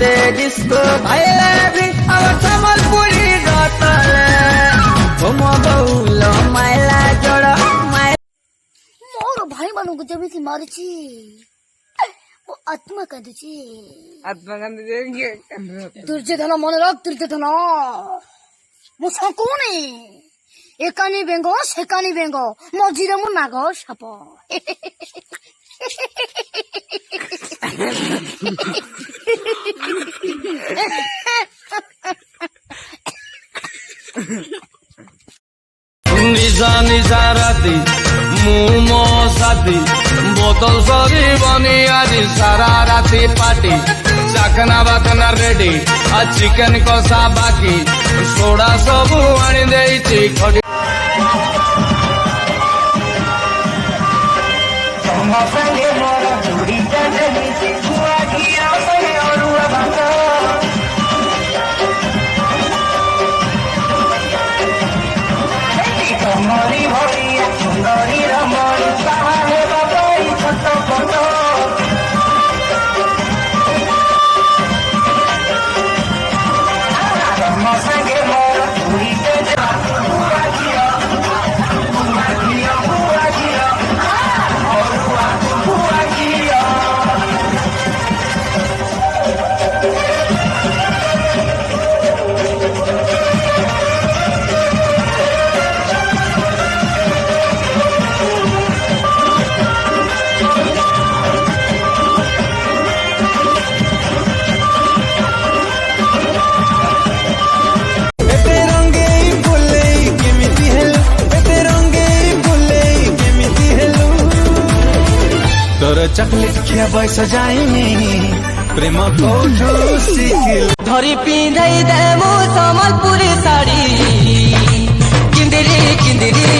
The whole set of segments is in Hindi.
दे डिस्को भाईले भी अब संबलपुरी रतले घुम बहुल माइला जोड़ मोर भाई मानू जमी मारी वो आत्मा कांदुची दुर्योधन मन रख दुर्योधन मु सकुनी एकानी बेंग सेकानी बेंग मझिरे मु नाग साप निजा निजा राती मो साथी बोतल सरी बनी आज सारा राती पार्टी चाकना बाकना रेडी आ चिकन कषा बाकी सोडा सबू आनी देइछि खडी चॉकलेट खिया बयस जाइनी प्रेम कौठू शिखिल धरी पिंधाई देमु संबलपुरी साड़ी किंदिरी किंदिरी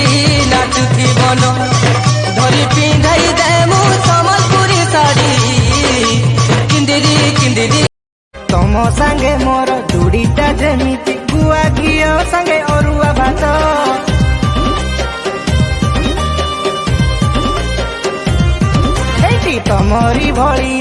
नाचुथी बन धरी पिंधाई देमु संबलपुरी साड़ी किंदिरी किंदिरी तम संगे मोर जोड़ीटा जेमिति गुआ घिओ संगे अरुआ भात तमरी भली